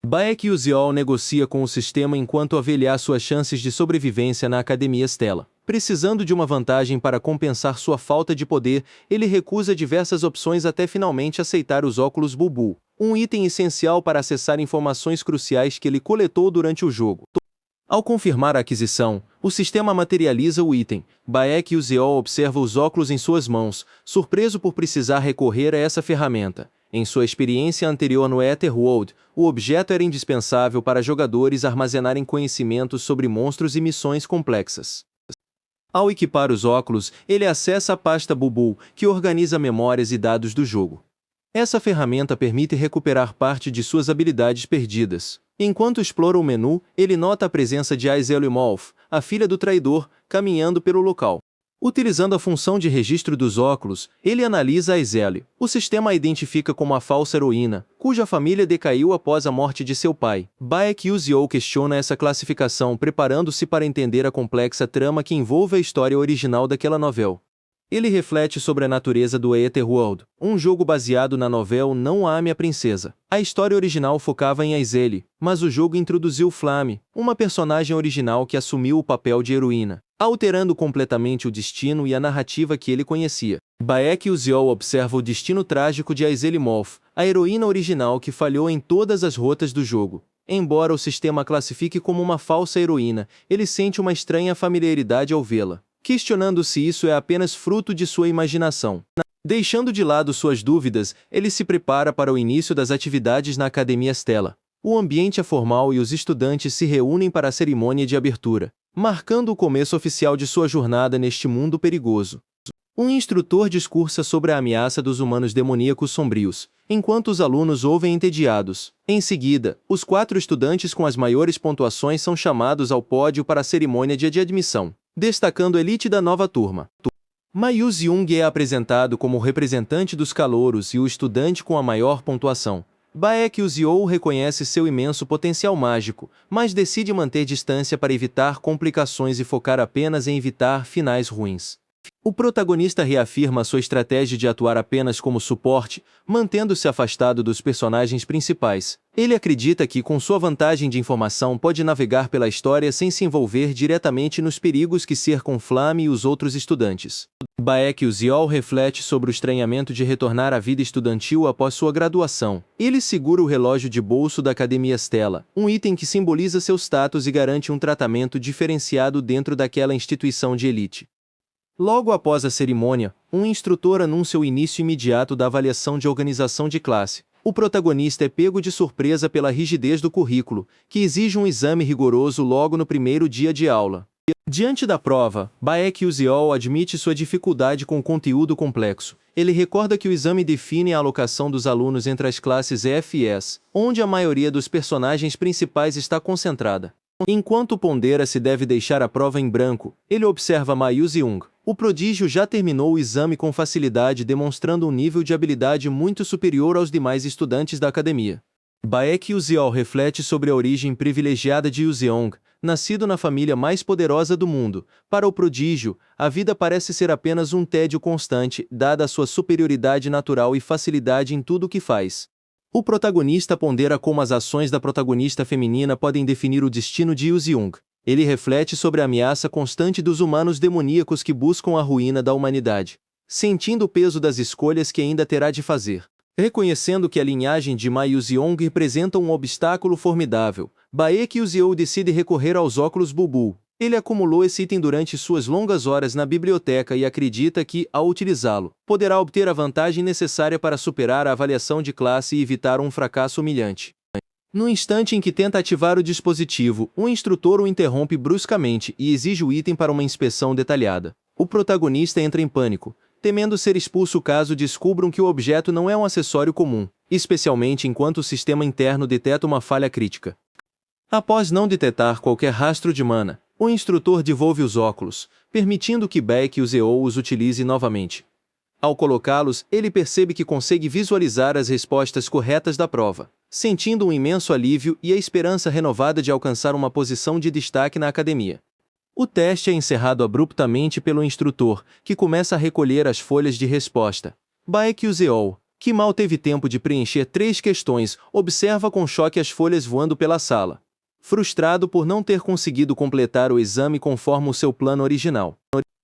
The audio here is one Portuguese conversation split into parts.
Baek Uziol negocia com o sistema enquanto avaliar suas chances de sobrevivência na Academia Stella. Precisando de uma vantagem para compensar sua falta de poder, ele recusa diversas opções até finalmente aceitar os óculos Bulbul, um item essencial para acessar informações cruciais que ele coletou durante o jogo. Ao confirmar a aquisição, o sistema materializa o item. Baek Uziol observa os óculos em suas mãos, surpreso por precisar recorrer a essa ferramenta. Em sua experiência anterior no Etherworld, o objeto era indispensável para jogadores armazenarem conhecimentos sobre monstros e missões complexas. Ao equipar os óculos, ele acessa a pasta Bulbul, que organiza memórias e dados do jogo. Essa ferramenta permite recuperar parte de suas habilidades perdidas. Enquanto explora o menu, ele nota a presença de Aizelle Molf, a filha do traidor, caminhando pelo local. Utilizando a função de registro dos óculos, ele analisa Aizelle. O sistema a identifica como a falsa heroína, cuja família decaiu após a morte de seu pai. Baek Uziol questiona essa classificação, preparando-se para entender a complexa trama que envolve a história original daquela novela. Ele reflete sobre a natureza do Etherworld, um jogo baseado na novela Não Ame a Princesa. A história original focava em Aizelle, mas o jogo introduziu Flamme, uma personagem original que assumiu o papel de heroína, alterando completamente o destino e a narrativa que ele conhecia. Baek Uziol observa o destino trágico de Aizelle Molf, a heroína original que falhou em todas as rotas do jogo. Embora o sistema a classifique como uma falsa heroína, ele sente uma estranha familiaridade ao vê-la, questionando se isso é apenas fruto de sua imaginação. Deixando de lado suas dúvidas, ele se prepara para o início das atividades na Academia Stella. O ambiente é formal e os estudantes se reúnem para a cerimônia de abertura, marcando o começo oficial de sua jornada neste mundo perigoso. Um instrutor discursa sobre a ameaça dos humanos demoníacos sombrios, enquanto os alunos ouvem entediados. Em seguida, os 4 estudantes com as maiores pontuações são chamados ao pódio para a cerimônia de admissão, destacando a elite da nova turma. Mayu Zeong é apresentado como o representante dos calouros e o estudante com a maior pontuação. Baek Uziol reconhece seu imenso potencial mágico, mas decide manter distância para evitar complicações e focar apenas em evitar finais ruins. O protagonista reafirma sua estratégia de atuar apenas como suporte, mantendo-se afastado dos personagens principais. Ele acredita que, com sua vantagem de informação, pode navegar pela história sem se envolver diretamente nos perigos que cercam Flamme e os outros estudantes. Baek Uziol reflete sobre o estranhamento de retornar à vida estudantil após sua graduação. Ele segura o relógio de bolso da Academia Stella, um item que simboliza seu status e garante um tratamento diferenciado dentro daquela instituição de elite. Logo após a cerimônia, um instrutor anuncia o início imediato da avaliação de organização de classe. O protagonista é pego de surpresa pela rigidez do currículo, que exige um exame rigoroso logo no primeiro dia de aula. Diante da prova, Baek Uziol admite sua dificuldade com o conteúdo complexo. Ele recorda que o exame define a alocação dos alunos entre as classes F e S, onde a maioria dos personagens principais está concentrada. Enquanto pondera se deve deixar a prova em branco, ele observa Mayu Zeong. O prodígio já terminou o exame com facilidade, demonstrando um nível de habilidade muito superior aos demais estudantes da academia. Baek Uziol reflete sobre a origem privilegiada de Uzeong, nascido na família mais poderosa do mundo. Para o prodígio, a vida parece ser apenas um tédio constante, dada a sua superioridade natural e facilidade em tudo o que faz. O protagonista pondera como as ações da protagonista feminina podem definir o destino de Uzeong. Ele reflete sobre a ameaça constante dos humanos demoníacos que buscam a ruína da humanidade, sentindo o peso das escolhas que ainda terá de fazer. Reconhecendo que a linhagem de Mayu Zeong representa um obstáculo formidável, Baek Uziol decide recorrer aos óculos Bulbul. Ele acumulou esse item durante suas longas horas na biblioteca e acredita que, ao utilizá-lo, poderá obter a vantagem necessária para superar a avaliação de classe e evitar um fracasso humilhante. No instante em que tenta ativar o dispositivo, um instrutor o interrompe bruscamente e exige o item para uma inspeção detalhada. O protagonista entra em pânico, temendo ser expulso caso descubram que o objeto não é um acessório comum, especialmente enquanto o sistema interno detecta uma falha crítica. Após não detectar qualquer rastro de mana, o instrutor devolve os óculos, permitindo que Baek Uziol os utilize novamente. Ao colocá-los, ele percebe que consegue visualizar as respostas corretas da prova, sentindo um imenso alívio e a esperança renovada de alcançar uma posição de destaque na academia. O teste é encerrado abruptamente pelo instrutor, que começa a recolher as folhas de resposta. Baek Uziol, que mal teve tempo de preencher 3 questões, observa com choque as folhas voando pela sala. Frustrado por não ter conseguido completar o exame conforme o seu plano original.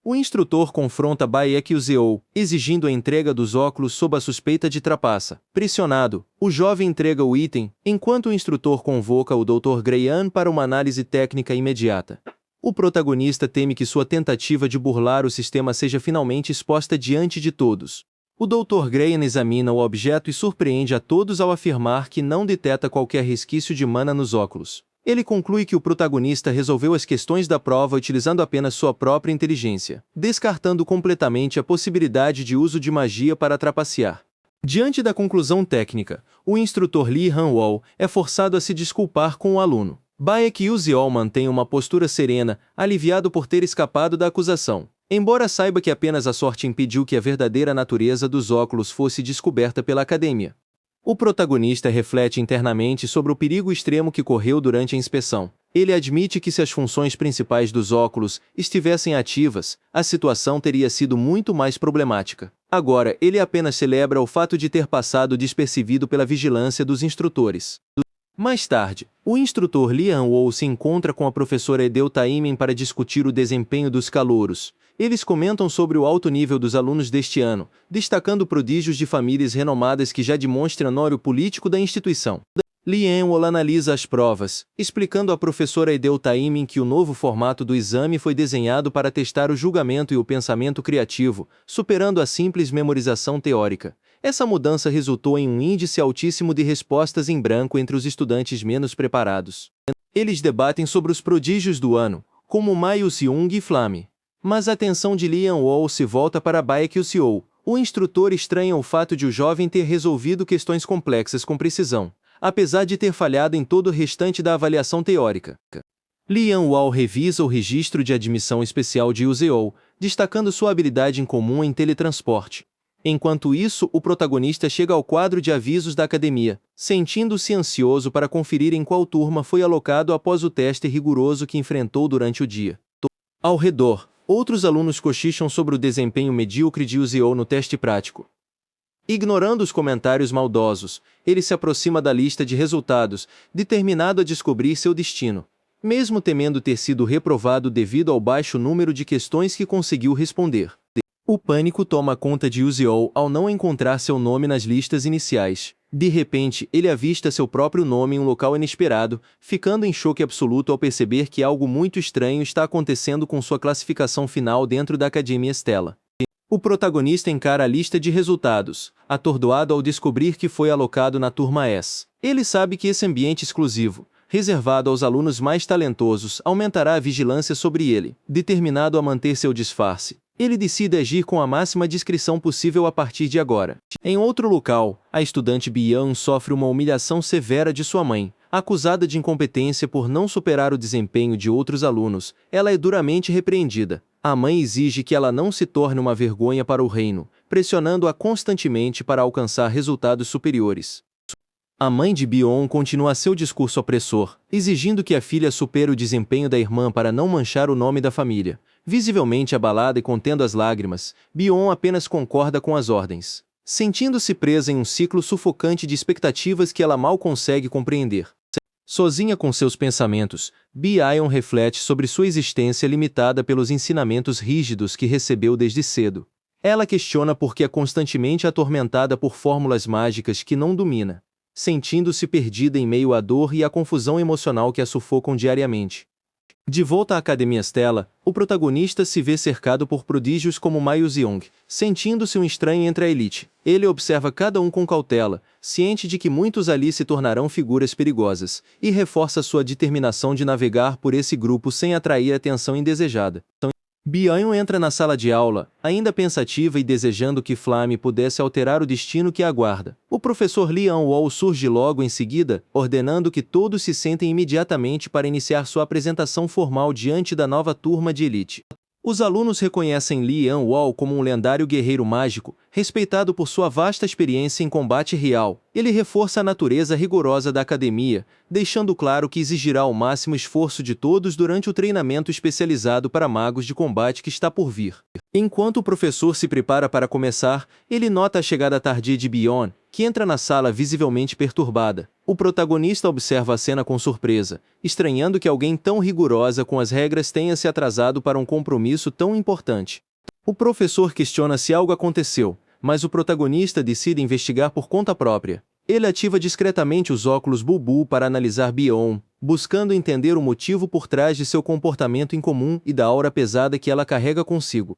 O instrutor confronta Baek Uzeo, exigindo a entrega dos óculos sob a suspeita de trapaça. Pressionado, o jovem entrega o item, enquanto o instrutor convoca o Dr. Graham para uma análise técnica imediata. O protagonista teme que sua tentativa de burlar o sistema seja finalmente exposta diante de todos. O Dr. Graham examina o objeto e surpreende a todos ao afirmar que não detecta qualquer resquício de mana nos óculos. Ele conclui que o protagonista resolveu as questões da prova utilizando apenas sua própria inteligência, descartando completamente a possibilidade de uso de magia para trapacear. Diante da conclusão técnica, o instrutor Lee Han-wol é forçado a se desculpar com o aluno. Baek Uzeo mantém uma postura serena, aliviado por ter escapado da acusação, embora saiba que apenas a sorte impediu que a verdadeira natureza dos óculos fosse descoberta pela academia. O protagonista reflete internamente sobre o perigo extremo que correu durante a inspeção. Ele admite que se as funções principais dos óculos estivessem ativas, a situação teria sido muito mais problemática. Agora, ele apenas celebra o fato de ter passado despercebido pela vigilância dos instrutores. Mais tarde, o instrutor Lee Han-wol se encontra com a professora Edel Taimen para discutir o desempenho dos calouros. Eles comentam sobre o alto nível dos alunos deste ano, destacando prodígios de famílias renomadas que já demonstram nório político da instituição. Lee Han-wol analisa as provas, explicando à professora Edel Taimen que o novo formato do exame foi desenhado para testar o julgamento e o pensamento criativo, superando a simples memorização teórica. Essa mudança resultou em um índice altíssimo de respostas em branco entre os estudantes menos preparados. Eles debatem sobre os prodígios do ano, como Ma Yu-seung e Flame. Mas a atenção de Lee Han-wol se volta para Baek Uzeo. O instrutor estranha o fato de o jovem ter resolvido questões complexas com precisão, apesar de ter falhado em todo o restante da avaliação teórica. Lee Han-wol revisa o registro de admissão especial de Uzeo, destacando sua habilidade incomum em teletransporte. Enquanto isso, o protagonista chega ao quadro de avisos da academia, sentindo-se ansioso para conferir em qual turma foi alocado após o teste rigoroso que enfrentou durante o dia. Ao redor, outros alunos cochicham sobre o desempenho medíocre de Uzeo no teste prático. Ignorando os comentários maldosos, ele se aproxima da lista de resultados, determinado a descobrir seu destino. Mesmo temendo ter sido reprovado devido ao baixo número de questões que conseguiu responder. O pânico toma conta de Uzeo ao não encontrar seu nome nas listas iniciais. De repente, ele avista seu próprio nome em um local inesperado, ficando em choque absoluto ao perceber que algo muito estranho está acontecendo com sua classificação final dentro da Academia Stella. O protagonista encara a lista de resultados, atordoado ao descobrir que foi alocado na turma S. Ele sabe que esse ambiente exclusivo, reservado aos alunos mais talentosos, aumentará a vigilância sobre ele. Determinado a manter seu disfarce, ele decide agir com a máxima discrição possível a partir de agora. Em outro local, a estudante Bian sofre uma humilhação severa de sua mãe. Acusada de incompetência por não superar o desempenho de outros alunos, ela é duramente repreendida. A mãe exige que ela não se torne uma vergonha para o reino, pressionando-a constantemente para alcançar resultados superiores. A mãe de Bion continua seu discurso opressor, exigindo que a filha supere o desempenho da irmã para não manchar o nome da família. Visivelmente abalada e contendo as lágrimas, Bion apenas concorda com as ordens, sentindo-se presa em um ciclo sufocante de expectativas que ela mal consegue compreender. Sozinha com seus pensamentos, Bion reflete sobre sua existência limitada pelos ensinamentos rígidos que recebeu desde cedo. Ela questiona por que é constantemente atormentada por fórmulas mágicas que não domina, sentindo-se perdida em meio à dor e à confusão emocional que a sufocam diariamente. De volta à Academia Stella, o protagonista se vê cercado por prodígios como Ma Yu-seung, sentindo-se um estranho entre a elite. Ele observa cada um com cautela, ciente de que muitos ali se tornarão figuras perigosas, e reforça sua determinação de navegar por esse grupo sem atrair atenção indesejada. Bian entra na sala de aula, ainda pensativa e desejando que Flame pudesse alterar o destino que a aguarda. O professor Lee Han-wol surge logo em seguida, ordenando que todos se sentem imediatamente para iniciar sua apresentação formal diante da nova turma de elite. Os alunos reconhecem Lee Han-wol como um lendário guerreiro mágico, Respeitado por sua vasta experiência em combate real, ele reforça a natureza rigorosa da academia, deixando claro que exigirá o máximo esforço de todos durante o treinamento especializado para magos de combate que está por vir. Enquanto o professor se prepara para começar, ele nota a chegada tardia de Bion, que entra na sala visivelmente perturbada. O protagonista observa a cena com surpresa, estranhando que alguém tão rigorosa com as regras tenha se atrasado para um compromisso tão importante. O professor questiona se algo aconteceu, mas o protagonista decide investigar por conta própria. Ele ativa discretamente os óculos Bubu para analisar Bion, buscando entender o motivo por trás de seu comportamento incomum e da aura pesada que ela carrega consigo.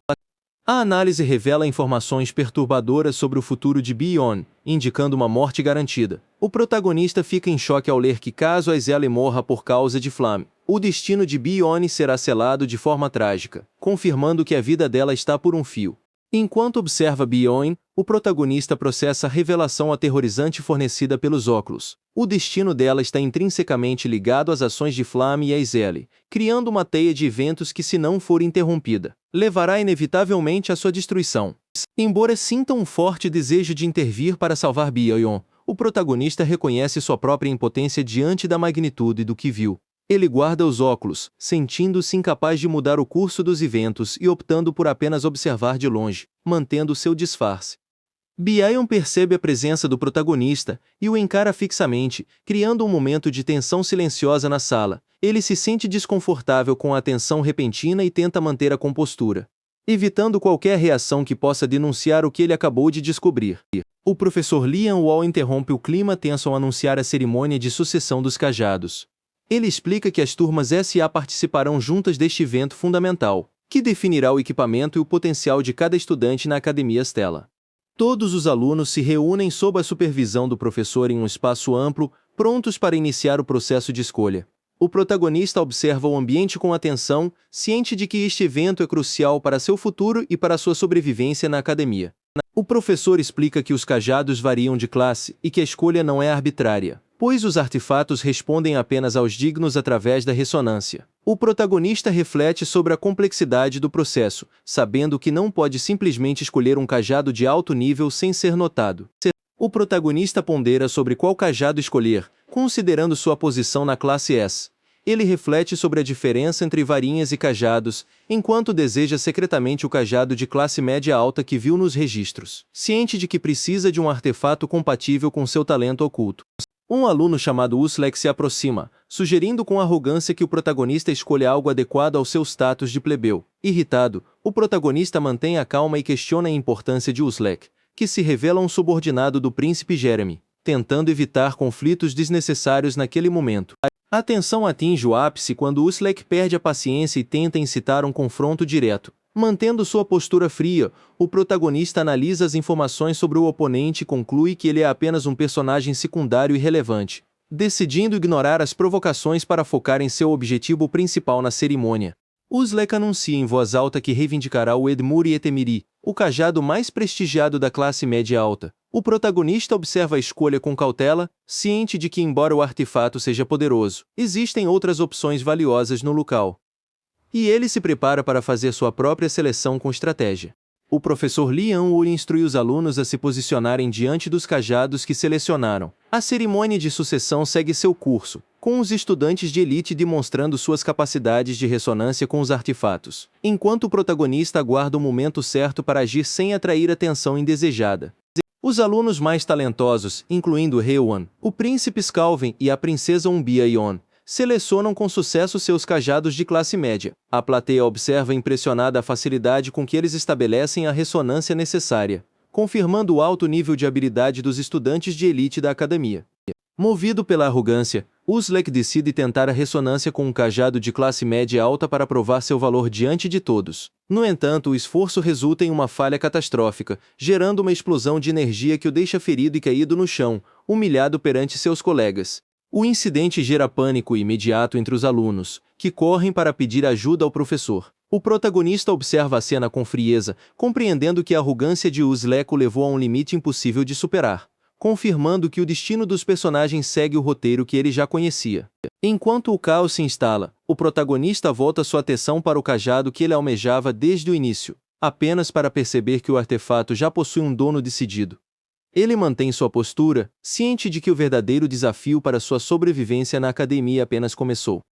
A análise revela informações perturbadoras sobre o futuro de Bion, indicando uma morte garantida. O protagonista fica em choque ao ler que caso Aizelle morra por causa de Flamme, o destino de Bion será selado de forma trágica, confirmando que a vida dela está por um fio. Enquanto observa Bion, o protagonista processa a revelação aterrorizante fornecida pelos óculos. O destino dela está intrinsecamente ligado às ações de Flamme e Aizelle, criando uma teia de eventos que, se não for interrompida, levará inevitavelmente à sua destruição. Embora sinta um forte desejo de intervir para salvar Bion, o protagonista reconhece sua própria impotência diante da magnitude do que viu. Ele guarda os óculos, sentindo-se incapaz de mudar o curso dos eventos e optando por apenas observar de longe, mantendo seu disfarce. Bion percebe a presença do protagonista e o encara fixamente, criando um momento de tensão silenciosa na sala. Ele se sente desconfortável com a tensão repentina e tenta manter a compostura, evitando qualquer reação que possa denunciar o que ele acabou de descobrir. O professor Lian Wall interrompe o clima tenso ao anunciar a cerimônia de sucessão dos cajados. Ele explica que as turmas SA participarão juntas deste evento fundamental, que definirá o equipamento e o potencial de cada estudante na Academia Stella. Todos os alunos se reúnem sob a supervisão do professor em um espaço amplo, prontos para iniciar o processo de escolha. O protagonista observa o ambiente com atenção, ciente de que este evento é crucial para seu futuro e para sua sobrevivência na academia. O professor explica que os cajados variam de classe e que a escolha não é arbitrária, pois os artefatos respondem apenas aos dignos através da ressonância. O protagonista reflete sobre a complexidade do processo, sabendo que não pode simplesmente escolher um cajado de alto nível sem ser notado. O protagonista pondera sobre qual cajado escolher, considerando sua posição na classe S. Ele reflete sobre a diferença entre varinhas e cajados, enquanto deseja secretamente o cajado de classe média alta que viu nos registros, ciente de que precisa de um artefato compatível com seu talento oculto. Um aluno chamado Uslek se aproxima, sugerindo com arrogância que o protagonista escolha algo adequado ao seu status de plebeu. Irritado, o protagonista mantém a calma e questiona a importância de Uslek, que se revela um subordinado do príncipe Jeremy, tentando evitar conflitos desnecessários naquele momento. A tensão atinge o ápice quando Uslek perde a paciência e tenta incitar um confronto direto. Mantendo sua postura fria, o protagonista analisa as informações sobre o oponente e conclui que ele é apenas um personagem secundário irrelevante, decidindo ignorar as provocações para focar em seu objetivo principal na cerimônia. Uslek anuncia em voz alta que reivindicará o Edmure Etemiri, o cajado mais prestigiado da classe média alta. O protagonista observa a escolha com cautela, ciente de que, embora o artefato seja poderoso, existem outras opções valiosas no local. E ele se prepara para fazer sua própria seleção com estratégia. O professor Lian Wu instrui os alunos a se posicionarem diante dos cajados que selecionaram. A cerimônia de sucessão segue seu curso, com os estudantes de elite demonstrando suas capacidades de ressonância com os artefatos, enquanto o protagonista aguarda o momento certo para agir sem atrair atenção indesejada. Os alunos mais talentosos, incluindo Hewan, o príncipe Scalvin e a princesa Umbia Ion, selecionam com sucesso seus cajados de classe média. A plateia observa impressionada a facilidade com que eles estabelecem a ressonância necessária, confirmando o alto nível de habilidade dos estudantes de elite da academia. Movido pela arrogância, Uslek decide tentar a ressonância com um cajado de classe média alta para provar seu valor diante de todos. No entanto, o esforço resulta em uma falha catastrófica, gerando uma explosão de energia que o deixa ferido e caído no chão, humilhado perante seus colegas. O incidente gera pânico imediato entre os alunos, que correm para pedir ajuda ao professor. O protagonista observa a cena com frieza, compreendendo que a arrogância de Uslek o levou a um limite impossível de superar, confirmando que o destino dos personagens segue o roteiro que ele já conhecia. Enquanto o caos se instala, o protagonista volta sua atenção para o cajado que ele almejava desde o início. apenas para perceber que o artefato já possui um dono decidido. Ele mantém sua postura, ciente de que o verdadeiro desafio para sua sobrevivência na academia apenas começou.